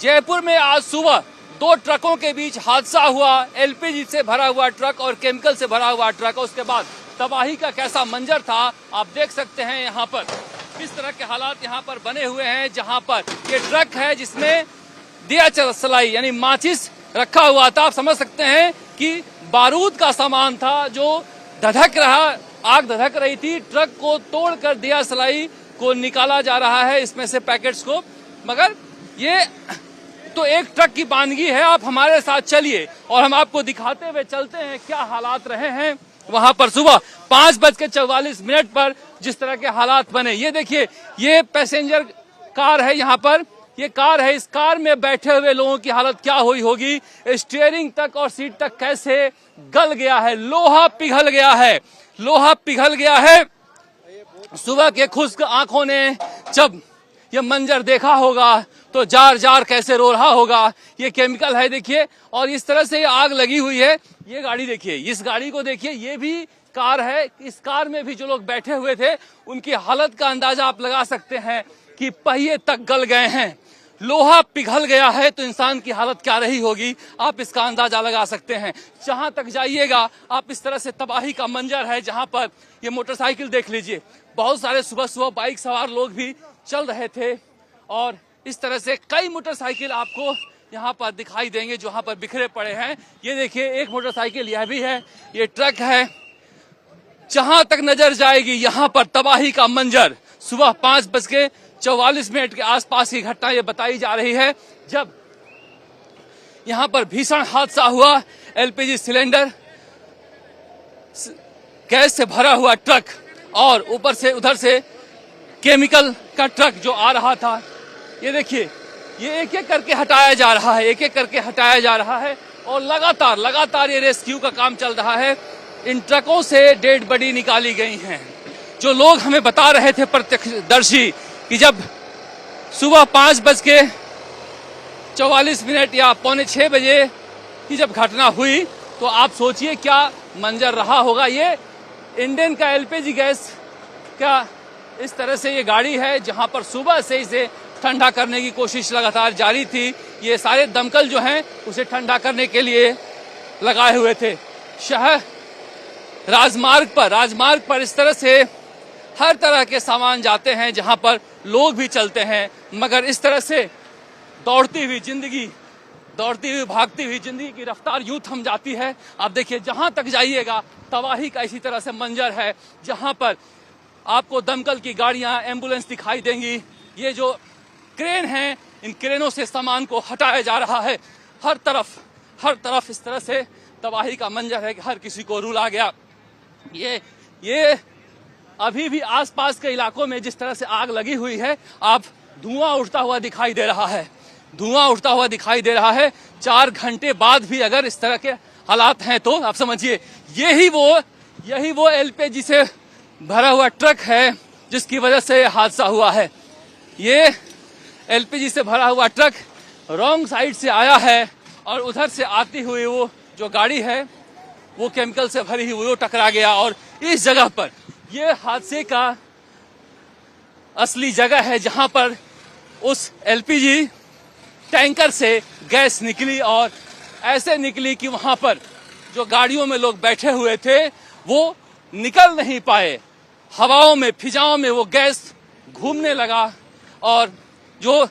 जयपुर में आज सुबह दो ट्रकों के बीच हादसा हुआ। एलपीजी से भरा हुआ ट्रक और केमिकल से भरा हुआ ट्रक। उसके बाद तबाही का कैसा मंजर था आप देख सकते हैं। यहाँ पर किस तरह के हालात यहाँ पर बने हुए हैं, जहाँ पर ये ट्रक है जिसमें दिया सलाई यानी माचिस रखा हुआ था। आप समझ सकते हैं कि बारूद का सामान था जो धधक रहा, आग धधक रही थी। ट्रक को तोड़कर दिया सलाई को निकाला जा रहा है, इसमें से पैकेट्स को। मगर ये तो एक ट्रक की बानगी है। आप हमारे साथ चलिए और हम आपको दिखाते हुए चलते हैं क्या हालात रहे हैं वहां पर सुबह 5:44 पर जिस तरह के हालात बने। ये देखिए, ये पैसेंजर कार है, यहाँ पर ये कार है। इस कार में बैठे हुए लोगों की हालत क्या हुई होगी। स्टीयरिंग तक और सीट तक कैसे गल गया है, लोहा पिघल गया है, लोहा पिघल गया है। सुबह के खुश्क आंखों ने जब ये मंजर देखा होगा तो जार जार कैसे रो रहा होगा। ये केमिकल है देखिए, और इस तरह से ये आग लगी हुई है। ये गाड़ी देखिए, इस गाड़ी को देखिए, ये भी कार है। इस कार में भी जो लोग बैठे हुए थे उनकी हालत का अंदाजा आप लगा सकते हैं कि पहिए तक गल गए हैं, लोहा पिघल गया है। तो इंसान की हालत क्या रही होगी आप इसका अंदाजा लगा सकते हैं। जहां तक जाइएगा आप इस तरह से तबाही का मंजर है। जहां पर ये मोटरसाइकिल देख लीजिए, बहुत सारे सुबह सुबह बाइक सवार लोग भी चल रहे थे और इस तरह से कई मोटरसाइकिल आपको यहाँ पर दिखाई देंगे जो यहाँ पर बिखरे पड़े हैं। ये देखिए, एक मोटरसाइकिल यह भी है, ये ट्रक है। जहां तक नजर जाएगी यहाँ पर तबाही का मंजर। सुबह 5:44 के आसपास की घटना ये बताई जा रही है जब यहाँ पर भीषण हादसा हुआ। एलपीजी सिलेंडर गैस से भरा हुआ ट्रक और ऊपर से उधर से केमिकल का ट्रक जो आ रहा था। ये देखिए, ये एक एक करके हटाया जा रहा है, एक एक करके हटाया जा रहा है और लगातार ये रेस्क्यू का काम चल रहा है। इन ट्रकों से डेड बॉडी निकाली गई हैं। जो लोग हमें बता रहे थे प्रत्यक्षदर्शी कि जब सुबह 5:44 या 5:45 बजे की जब घटना हुई तो आप सोचिए क्या मंजर रहा होगा। ये इंडियन का एलपीजी गैस का इस तरह से ये गाड़ी है जहां पर सुबह से इसे ठंडा करने की कोशिश लगातार जारी थी। ये सारे दमकल जो हैं उसे ठंडा करने के लिए लगाए हुए थे। शहर राजमार्ग पर इस तरह से हर तरह के सामान जाते हैं जहां पर लोग भी चलते हैं, मगर इस तरह से दौड़ती हुई भागती हुई जिंदगी की रफ्तार यूं थम जाती है। आप देखिए, जहां तक जाइएगा तबाही का इसी तरह से मंजर है। जहां पर आपको दमकल की गाड़ियां, एम्बुलेंस दिखाई देंगी। ये जो क्रेन हैं, इन क्रेनों से सामान को हटाया जा रहा है। हर तरफ इस तरह से तबाही का मंजर है कि हर किसी को रुला गया। ये अभी भी आसपास के इलाकों में जिस तरह से आग लगी हुई है, आप धुआं उठता हुआ दिखाई दे रहा है। 4 घंटे बाद भी अगर इस तरह के हालात हैं तो आप समझिए यही वो एलपीजी से भरा हुआ ट्रक है जिसकी वजह से हादसा हुआ है। ये एलपीजी से भरा हुआ ट्रक रॉन्ग साइड से आया है और उधर से आती हुई वो जो गाड़ी है वो केमिकल से भरी हुई वो टकरा गया। और इस जगह पर ये हादसे का असली जगह है जहां पर उस एलपीजी टैंकर से गैस निकली और ऐसे निकली कि वहां पर जो गाड़ियों में लोग बैठे हुए थे वो निकल नहीं पाए। हवाओं में, फिजाओं में वो गैस घूमने लगा और जो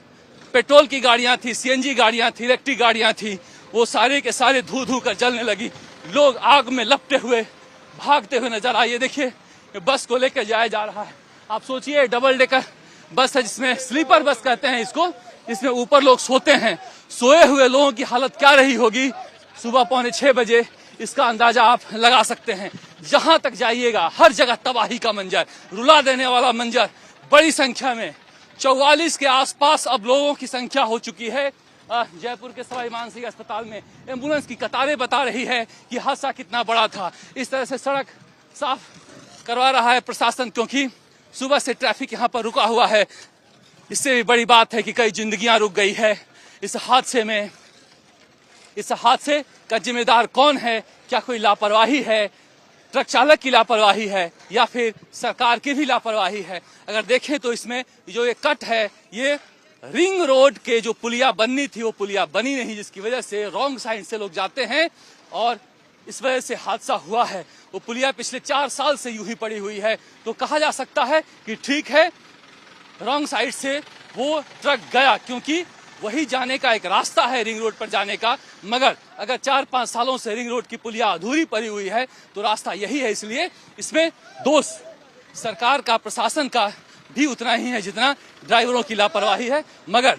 पेट्रोल की गाड़ियां थी, सीएनजी गाड़ियां थी, इलेक्ट्रिक गाड़ियां थी, वो सारे के सारे धू कर जलने लगी। लोग आग में लपटे हुए भागते हुए नजर आए। देखिए, बस को लेकर जाया जा रहा है। आप सोचिए, डबल डेकर बस है जिसमें स्लीपर बस कहते हैं इसको, इसमें ऊपर लोग सोते हैं। सोए हुए लोगों की हालत क्या रही होगी सुबह 5:45 बजे, इसका अंदाजा आप लगा सकते हैं। जहां तक जाइएगा हर जगह तबाही का मंजर, रुला देने वाला मंजर। बड़ी संख्या में 44 के आसपास अब लोगों की संख्या हो चुकी है। जयपुर के सवाई मानसिंह अस्पताल में एम्बुलेंस की कतारें बता रही है कि हादसा कितना बड़ा था। इस तरह से सड़क साफ करवा रहा है प्रशासन, क्योंकि सुबह से ट्रैफिक यहाँ पर रुका हुआ है। इससे भी बड़ी बात है कि कई जिंदगियां रुक गई है इस हादसे में। इस हादसे का जिम्मेदार कौन है? क्या कोई लापरवाही है, ट्रक चालक की लापरवाही है या फिर सरकार की भी लापरवाही है? अगर देखें तो इसमें जो ये कट है ये रिंग रोड के जो पुलिया बननी थी वो पुलिया बनी नहीं, जिसकी वजह से रॉन्ग साइड से लोग जाते हैं और इस वजह से हादसा हुआ है। वो पुलिया पिछले 4 साल से यूं ही पड़ी हुई है। तो कहा जा सकता है कि ठीक है, रॉन्ग साइड से वो ट्रक गया, क्योंकि वही जाने का एक रास्ता है रिंग रोड पर जाने का। मगर अगर 4-5 सालों से रिंग रोड की पुलिया अधूरी पड़ी हुई है तो रास्ता यही है। इसलिए इसमें दोष सरकार का, प्रशासन का भी उतना ही है जितना ड्राइवरों की लापरवाही है। मगर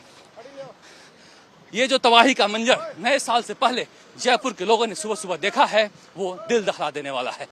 ये जो तबाही का मंजर नए साल से पहले जयपुर के लोगों ने सुबह सुबह देखा है वो दिल दहला देने वाला है।